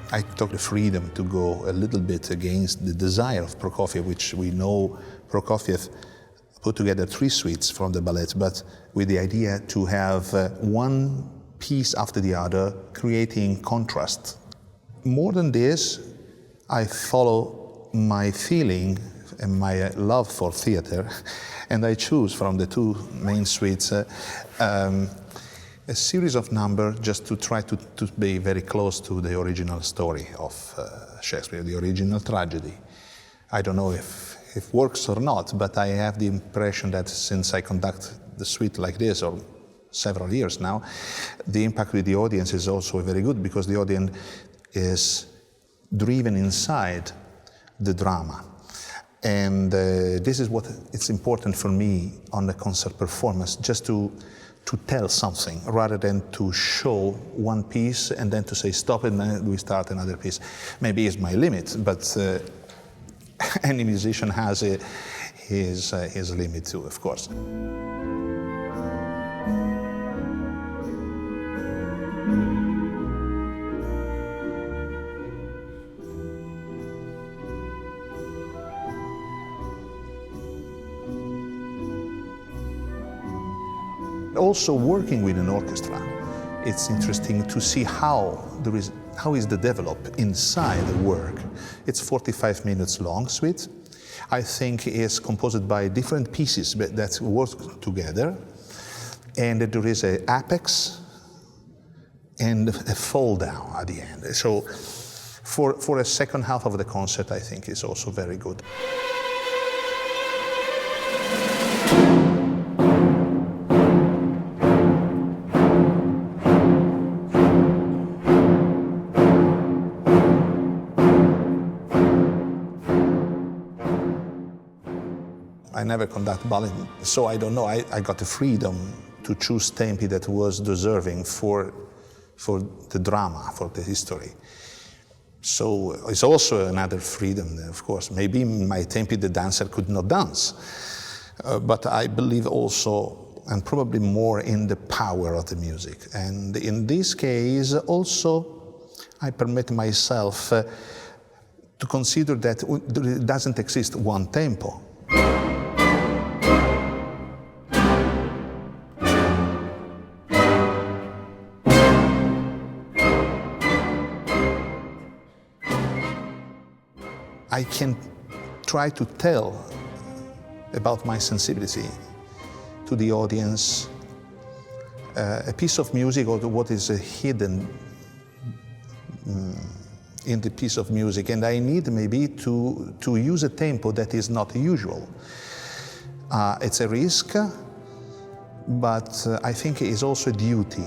I took the freedom to go a little bit against the desire of Prokofiev, which we know Prokofiev put together 3 suites from the ballet, but with the idea to have one piece after the other, creating contrast. More than this, I follow my feeling and my love for theater, and I choose from the 2 main suites a series of numbers just to try to be very close to the original story of Shakespeare, the original tragedy. I don't know if it works or not, but I have the impression that since I conduct the suite like this, or several years now, the impact with the audience is also very good, because the audience is driven inside the drama. And this is what it's important for me on the concert performance, just to tell something rather than to show one piece and then to say stop and then we start another piece. Maybe it's my limit, but any musician has his limit too, of course. Also working with an orchestra, it's interesting to see how is the develop inside the work. It's 45 minutes long suite. I think it's composed by different pieces that work together, and there is an apex and a fall down at the end. So for a second half of the concert, I think it's also very good. I never conduct ballet, so I don't know. I got the freedom to choose tempi that was deserving for the drama, for the history. So it's also another freedom, of course. Maybe in my tempi the dancer could not dance, but I believe also, and probably more, in the power of the music. And in this case, also, I permit myself to consider that there doesn't exist one tempo. I can try to tell about my sensibility to the audience, a piece of music or what is hidden in the piece of music, and I need maybe to use a tempo that is not usual. It's a risk, but I think it is also a duty.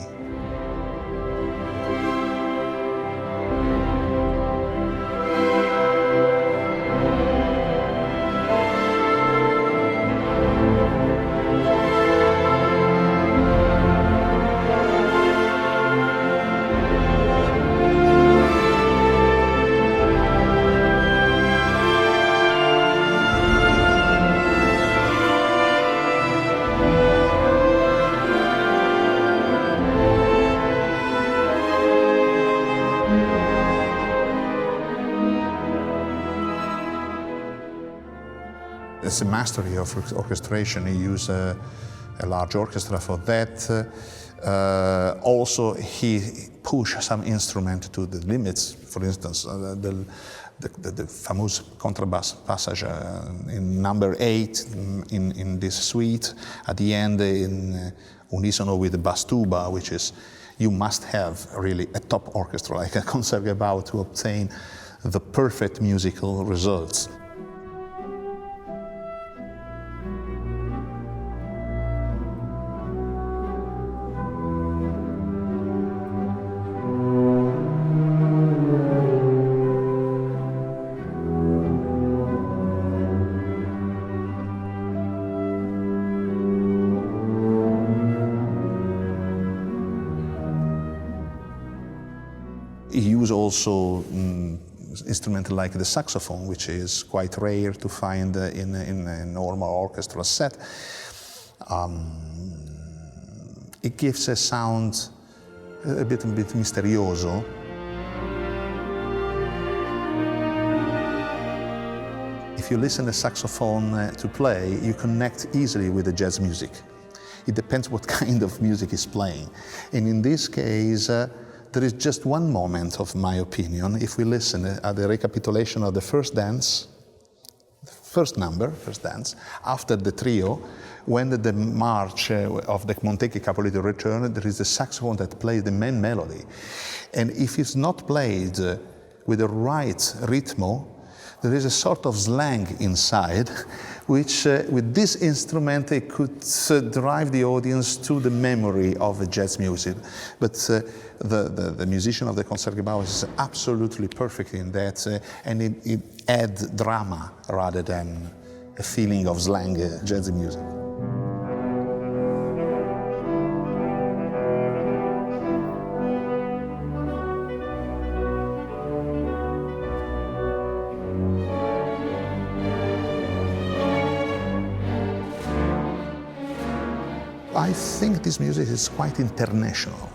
It's a mastery of orchestration. He used a large orchestra for that. Also, he pushed some instrument to the limits. For instance, the famous contrabass passage in number 8 in this suite. At the end, in unisono with the bass tuba, which is, you must have really a top orchestra like a concertgebouw to obtain the perfect musical results. He used also instruments like the saxophone, which is quite rare to find in a normal orchestral set. It gives a sound a bit misterioso. if you listen to saxophone to play, you connect easily with the jazz music. It depends what kind of music is playing. And in this case, there is just one moment, of my opinion, if we listen at the recapitulation of the first dance, first dance, after the trio, when the march of the Montecchi Capolito return, there is the saxophone that plays the main melody. And if it's not played with the right ritmo, there is a sort of slang inside, which with this instrument it could drive the audience to the memory of the jazz music. But the musician of the Concertgebouw is absolutely perfect in that, and it adds drama rather than a feeling of slang jazz music. I think this music is quite international.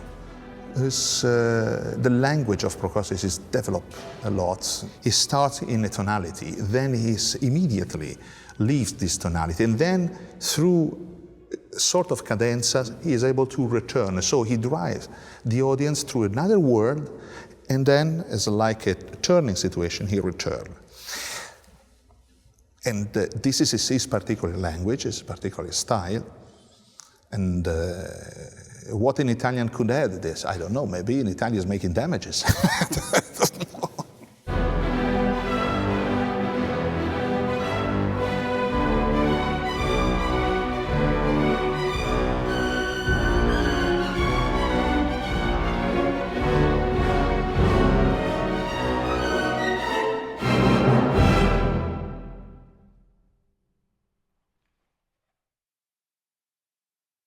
The language of Prokofiev is developed a lot. He starts in a tonality, then he immediately leaves this tonality, and then through sort of cadenzas, he is able to return. So he drives the audience through another world, and then, as like a turning situation, he returns. And this is his particular language, his particular style. And what in Italian could add this? I don't know, maybe in Italian is making damages.